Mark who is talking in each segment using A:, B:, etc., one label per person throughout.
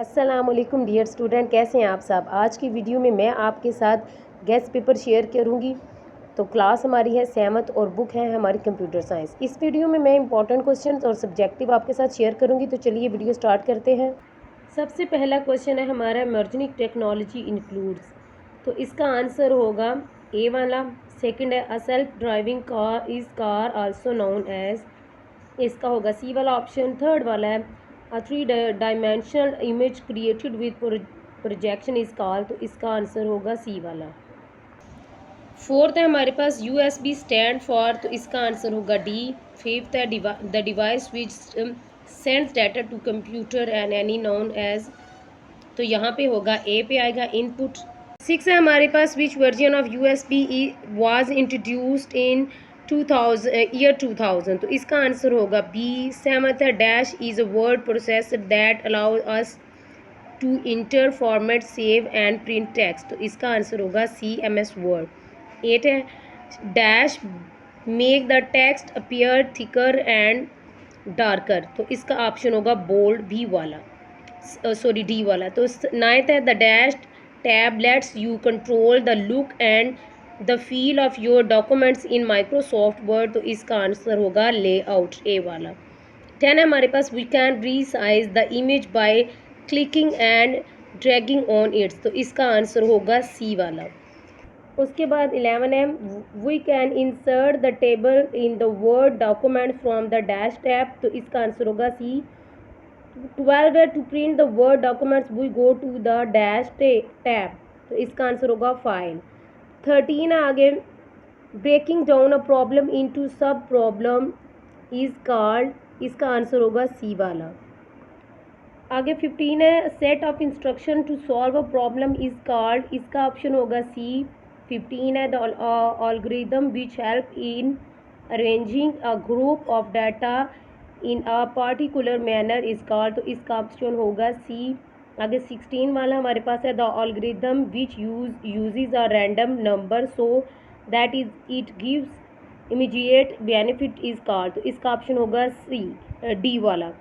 A: अस्सलामुअलैकुम dear student, कैसे हैं आप सब। आज की वीडियो में मैं आपके साथ गेस्ट पेपर शेयर करूंगी। तो क्लास हमारी है 7th और बुक है हमारी कंप्यूटर साइंस। इस वीडियो में मैं इंपॉर्टेंट क्वेश्चंस और सब्जेक्टिव आपके साथ शेयर करूंगी। तो चलिए वीडियो स्टार्ट करते हैं। सबसे पहला क्वेश्चन है हमारा, इमर्जिंग टेक्नोलॉजी इंक्लूड्स। तो इसका आंसर होगा ए वाला। सेकंड है, a self driving car is car also known as. इसका होगा सी वाला ऑप्शन। थर्ड वाला है, a 3 dimensional image created with projection is called. तो इसका आंसर होगा सी वाला। फोर्थ है हमारे पास, USB स्टैंड फॉर। तो इसका आंसर होगा डी। फिफ्थ है, the device which sends data to computer and any known as. तो यहाँ पे होगा ए पे आएगा इनपुट। सिक्स है हमारे पास, which version of USB was introduced in 2000। तो इसका आंसर होगा बी। सेवंथ है, dash is a word processor that allow us to enter format save and print text. तो इसका आंसर होगा सी, MS वर्ड। एट है, dash make the text appear thicker and darker. तो इसका option होगा bold, B वाला, sorry D वाला। तो नाइन्थ है, the dash tab lets you control the look and the feel of your documents in Microsoft word. तो इसका answer होगा लेआउट, ए वाला। 10 है हमारे पास, we can resize the image by clicking and dragging on its. तो इसका आंसर होगा सी वाला। उसके बाद 11 है, we can insert the table in the word document from the dash tab. तो इसका आंसर होगा सी। 12 है, to print the word documents we go to the dash tab. तो इसका आंसर होगा फाइल। 13 है आगे, breaking down a problem into sub problem is called. इसका आंसर होगा सी वाला। आगे 15 है, set of instruction to solve a problem is called. इसका ऑप्शन होगा सी। 15 है, the algorithm which help in arranging a group of data in a particular manner is called। तो इसका ऑप्शन होगा सी। आगे 16 वाला हमारे पास है, the algorithm which uses a random number so that is it gives immediate benefit is called। तो इसका ऑप्शन होगा सी, डी वाला।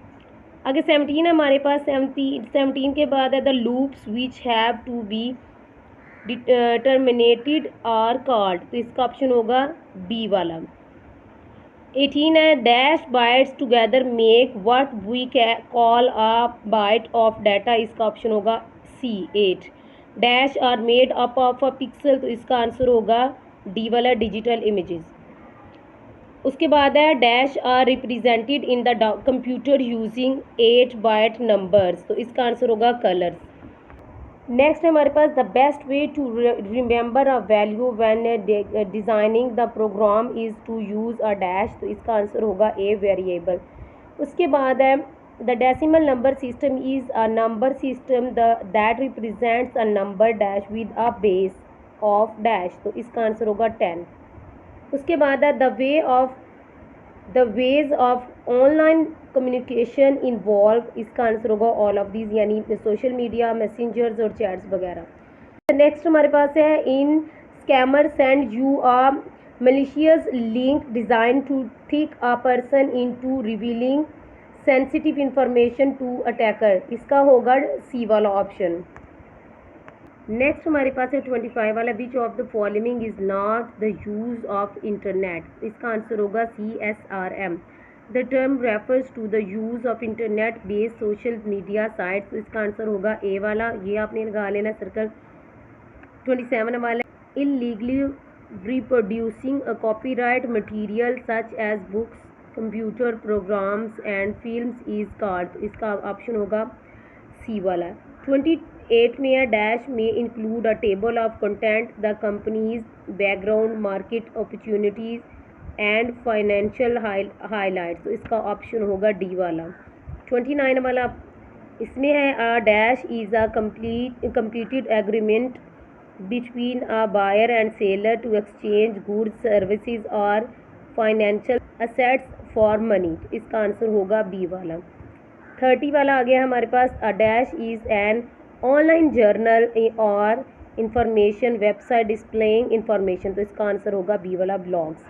A: आगे 17 है हमारे पास। 17 के बाद है, the loops which have to be terminated are called. तो इसका ऑप्शन होगा बी वाला। 18 है, dash bytes together make what we call a byte of data. इसका ऑप्शन होगा C, 8। Dash are made up of a pixel. तो इसका answer होगा डी वाला, डिजिटल इमेजेस। उसके बाद है, dash are represented in the computer using 8 byte numbers. तो इसका आंसर होगा कलर्स। नेक्स्ट है हमारे पास, the best way to remember a value when designing the program is to use a dash. तो इसका आंसर होगा ए, वेरिएबल। उसके बाद है, the decimal number system is a number system that represents a number dash with a base of dash. तो इसका answer होगा 10। उसके बाद है, the ways of online communication involve. इसका आंसर होगा ऑल ऑफ दीज, यानी सोशल मीडिया, मैसेंजर्स और चैट्स वगैरह। नेक्स्ट हमारे पास है, in scammer send you a malicious link designed to trick a person into revealing sensitive information to attacker। इसका होगा सी वाला ऑप्शन। नेक्स्ट हमारे पास है 25 वाला, which of the following is not the use of internet. इसका answer होगा C, SRM। The term refers to the use of internet based social media sites. इसका आंसर होगा ए वाला, ये आपने लगा लेना सर्कल। 27 वाला, illegally reproducing a copyright material such as books, computer programs and films is called. इसका option होगा सी वाला। 28 में है, डैश में include a table of content the companies background market opportunities and financial highlights. तो इसका option होगा D वाला। 29 वाला, इसमें है, a dash is a completed agreement between a buyer and seller to exchange goods services और financial assets for money. इसका answer होगा बी वाला। 30 वाला आ गया हमारे पास, a dash is an online journal और इंफॉर्मेशन वेबसाइट डिस्प्लेइंग इंफॉर्मेशन। तो इसका आंसर होगा बी वाला, ब्लॉग्स।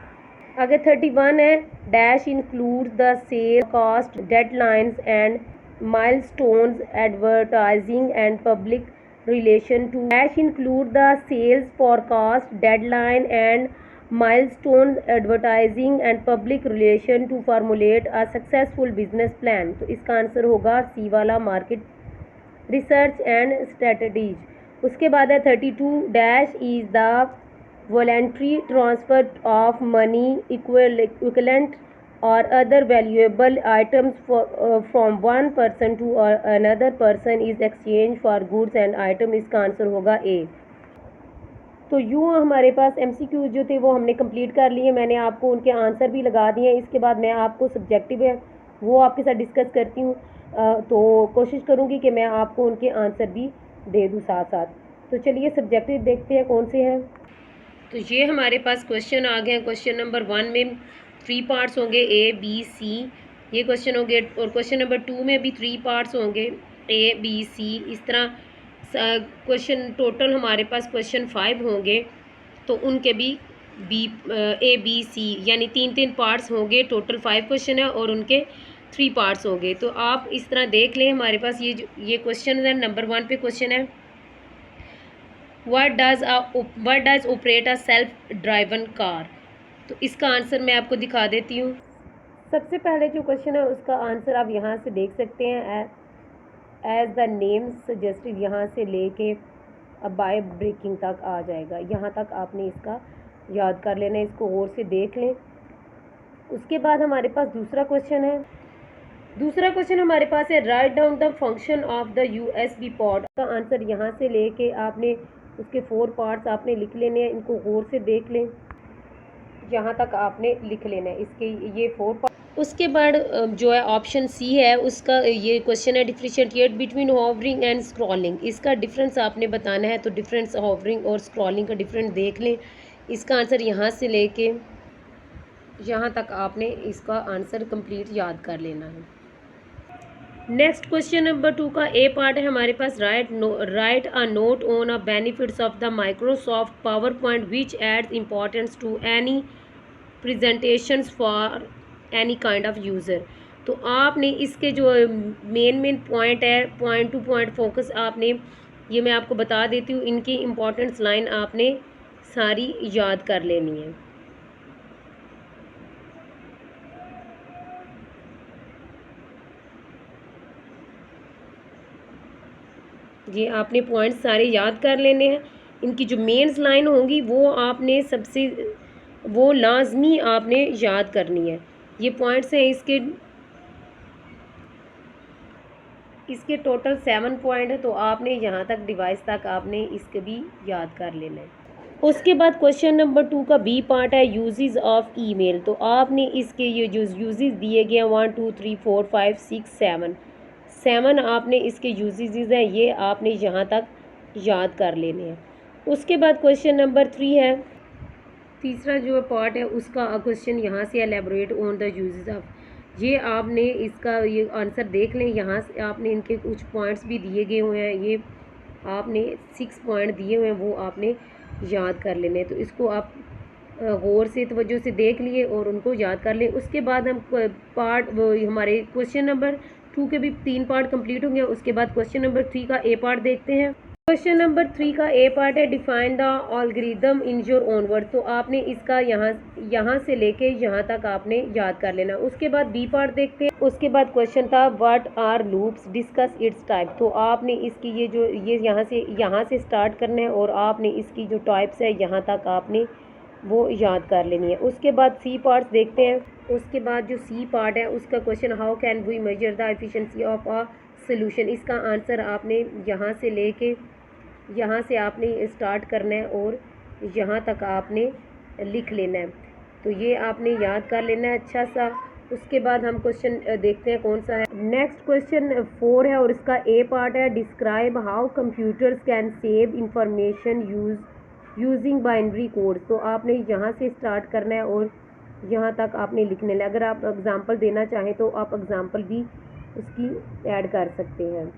A: आगे 31 है, dash include the cell cost deadlines and milestones advertising and public relation to dash include the sales forecast deadline and milestones advertising and public relation to formulate a successful business plan। तो इसका answer होगा C वाला market research and strategies. उसके बाद है 32 dash is the voluntary transfer of money equivalent और other valuable items from one person to another person is exchange for goods and item. इसका answer होगा ए। तो यूँ हमारे पास एमसीक्यू जो थे वो हमने कंप्लीट कर लिए। मैंने आपको उनके आंसर भी लगा दिए। इसके बाद मैं आपको सब्जेक्टिव है वो आपके साथ डिस्कस करती हूँ। तो कोशिश करूँगी कि मैं आपको उनके आंसर भी दे दूँ साथ साथ। तो चलिए सब्जेक्टिव देखते हैं कौन से हैं। तो ये हमारे पास क्वेश्चन आ गए हैं। क्वेश्चन नंबर 1 में 3 पार्ट्स होंगे A B C, ये क्वेश्चन होंगे। और क्वेश्चन नंबर 2 में भी 3 पार्ट्स होंगे A B C। इस तरह क्वेश्चन टोटल हमारे पास क्वेश्चन 5 होंगे, तो उनके भी A B C यानी 3-3 पार्ट्स होंगे। टोटल 5 क्वेश्चन है और उनके 3 पार्ट्स होंगे। तो आप इस तरह देख लें। हमारे पास ये क्वेश्चन है। नंबर 1 पे क्वेश्चन है what does operate a self driven car. तो इसका आंसर मैं आपको दिखा देती हूँ। सबसे पहले जो क्वेश्चन है उसका आंसर आप यहाँ से देख सकते हैं। एज द नेम सजेस्टेड यहाँ से लेके अब बाय ब्रेकिंग तक आ जाएगा। यहाँ तक आपने इसका याद कर लेना है, इसको गौर से देख लें। उसके बाद हमारे पास दूसरा क्वेश्चन है। दूसरा क्वेश्चन हमारे पास है write down the function of the USB port. का आंसर यहाँ से लेके आपने उसके 4 पार्ट्स आपने लिख लेने हैं। इनको गौर से देख लें, यहाँ तक आपने लिख लेना है इसके ये 4 पार्ट। उसके बाद जो है ऑप्शन सी है उसका ये क्वेश्चन है differentiate between hovering and scrolling. इसका डिफरेंस आपने बताना है। तो डिफरेंस हॉवरिंग और स्क्रॉलिंग का डिफरेंस देख लें। इसका आंसर यहाँ से लेके यहाँ तक आपने इसका आंसर कंप्लीट याद कर लेना है। नेक्स्ट क्वेश्चन नंबर 2 का ए पार्ट है हमारे पास write a note on a benefits of the Microsoft PowerPoint which adds importance to any presentations for any kind of user. तो आपने इसके जो मेन पॉइंट है, पॉइंट टू पॉइंट फोकस आपने ये मैं आपको बता देती हूँ। इनकी इम्पोर्टेंस लाइन आपने सारी याद कर लेनी है। ये आपने पॉइंट सारे याद कर लेने हैं। इनकी जो मेंस लाइन होंगी वो आपने वो लाजमी आपने याद करनी है। ये पॉइंट्स हैं इसके टोटल 7 पॉइंट है। तो आपने यहाँ तक डिवाइस तक आपने इसके भी याद कर लेना है। उसके बाद क्वेश्चन नंबर 2 का बी पार्ट है यूजेस ऑफ ईमेल। तो आपने इसके ये जो यूजेस दिए गए हैं 1 2 3 4 5 6 7 आपने इसके यूजेस हैं, ये आपने यहाँ तक याद कर लेने हैं। उसके बाद क्वेश्चन नंबर 3 है, तीसरा जो पार्ट है उसका क्वेश्चन यहाँ से elaborate on the uses of. ये आपने इसका ये आंसर देख लें। यहाँ से आपने इनके कुछ पॉइंट्स भी दिए गए हुए हैं। ये आपने 6 पॉइंट दिए हुए हैं, वो आपने याद कर लेने। तो इसको आप गौर से तवज्जो से देख लिए और उनको याद कर लें। उसके बाद हम हमारे क्वेश्चन नंबर 2 के भी 3 पार्ट कंप्लीट होंगे। उसके बाद क्वेश्चन नंबर 3 का ए पार्ट देखते हैं। क्वेश्चन नंबर 3 का ए पार्ट है define the algorithm in your own word. तो आपने इसका यहाँ से लेके यहाँ तक आपने याद कर लेना। उसके बाद बी पार्ट देखते हैं। उसके बाद क्वेश्चन था what are loops, discuss its type. तो आपने इसकी ये यहाँ से स्टार्ट करना है और आपने इसकी जो टाइप्स है यहाँ तक आपने वो याद कर लेनी है। उसके बाद सी पार्ट्स देखते हैं। उसके बाद जो सी पार्ट है उसका question how can we measure the efficiency of a solution. इसका आंसर आपने यहाँ से लेके यहाँ से आपने स्टार्ट करना है और यहाँ तक आपने लिख लेना है। तो ये आपने याद कर लेना है अच्छा सा। उसके बाद हम क्वेश्चन देखते हैं कौन सा है। नेक्स्ट क्वेश्चन 4 है और इसका ए पार्ट है describe how computers can save information using binary code. तो आपने यहाँ से स्टार्ट करना है और यहाँ तक आपने लिखने है। अगर आप एग्जांपल देना चाहें तो आप एग्जांपल भी उसकी ऐड कर सकते हैं।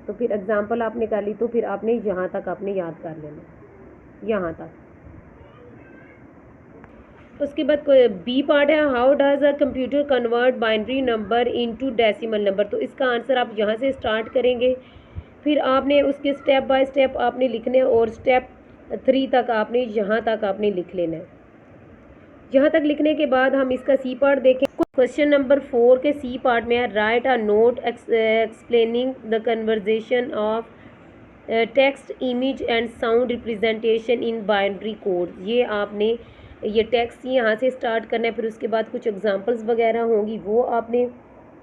A: तो फिर एग्जांपल आपने कर ली तो फिर आपने यहाँ तक आपने याद कर लेना, यहाँ तक। उसके बाद बी पार्ट है, how does a computer convert binary number into decimal number. तो इसका आंसर आप यहाँ से स्टार्ट करेंगे, फिर आपने उसके स्टेप बाय स्टेप आपने लिखने और स्टेप 3 तक आपने यहाँ तक आपने लिख लेना है। यहाँ तक लिखने के बाद हम इसका सी पार्ट देखें। क्वेश्चन नंबर 4 के सी पार्ट में है, right a note explaining the conversation of text image and sound representation in binary code. ये आपने ये टेक्स्ट यहाँ से स्टार्ट करना है, फिर उसके बाद कुछ एग्जांपल्स वगैरह होंगी वो आपने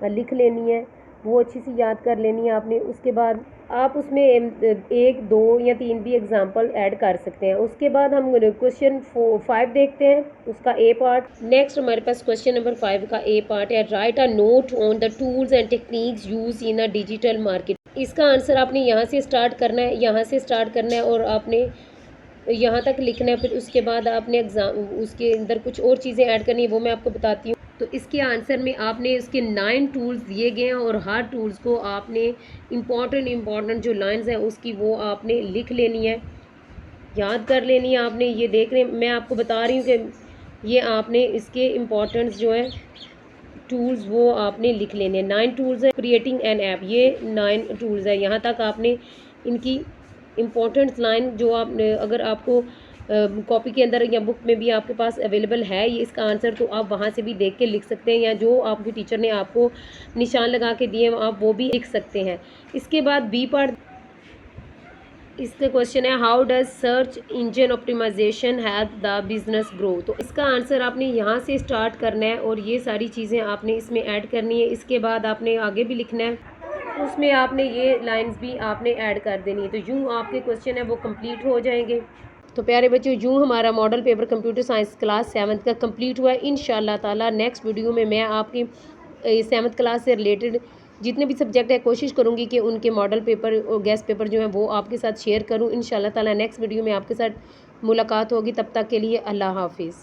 A: लिख लेनी है, वो अच्छी सी याद कर लेनी है आपने। उसके बाद आप उसमें 1, 2 या 3 भी एग्जांपल ऐड कर सकते हैं। उसके बाद हम क्वेश्चन 5 देखते हैं, उसका ए पार्ट। नेक्स्ट हमारे पास क्वेश्चन नंबर 5 का ए पार्ट है, right a note on the tools and techniques use in a digital market. इसका आंसर आपने यहाँ से स्टार्ट करना है, यहाँ से स्टार्ट करना है और आपने यहाँ तक लिखना है। फिर उसके बाद आपने उसके अंदर कुछ और चीज़ें ऐड करनी है, वो मैं आपको बताती हूँ। तो इसके आंसर में आपने इसके 9 टूल्स दिए गए हैं और हर टूल्स को आपने इम्पॉर्टेंट जो लाइंस हैं उसकी वो आपने लिख लेनी है, याद कर लेनी है आपने। ये देख रहे हैं, मैं आपको बता रही हूँ कि ये आपने इसके इम्पॉर्टेंट्स जो है टूल्स वो आपने लिख लेने हैं। 9 टूल्स है, क्रिएटिंग एन ऐप, ये 9 टूल्स है। यहाँ तक आपने इनकी इम्पोर्टेंट लाइन जो आप अगर आपको कॉपी के अंदर या बुक में भी आपके पास अवेलेबल है ये इसका आंसर, तो आप वहाँ से भी देख के लिख सकते हैं, या जो आपके टीचर ने आपको निशान लगा के दिए आप वो भी लिख सकते हैं। इसके बाद बी पार्ट, इसका क्वेश्चन है, how does search engine optimization help the business grow. तो इसका आंसर आपने यहाँ से स्टार्ट करना है और ये सारी चीज़ें आपने इसमें ऐड करनी है। इसके बाद आपने आगे भी लिखना है, उसमें आपने ये लाइंस भी आपने ऐड कर देनी है। तो यूँ आपके क्वेश्चन है वो कंप्लीट हो जाएंगे। तो प्यारे बच्चों, यूँ हमारा model paper computer science class 7th का कंप्लीट हुआ है। इंशाल्लाह ताला नेक्स्ट वीडियो में मैं आपकी 7th क्लास से रिलेटेड जितने भी सब्जेक्ट है कोशिश करूँगी कि उनके मॉडल पेपर और गेस्ट पेपर जो हैं वो आपके साथ शेयर करूँ। इंशाल्लाह ताला नेक्स्ट वीडियो में आपके साथ मुलाकात होगी। तब तक के लिए अल्लाह हाफिज़।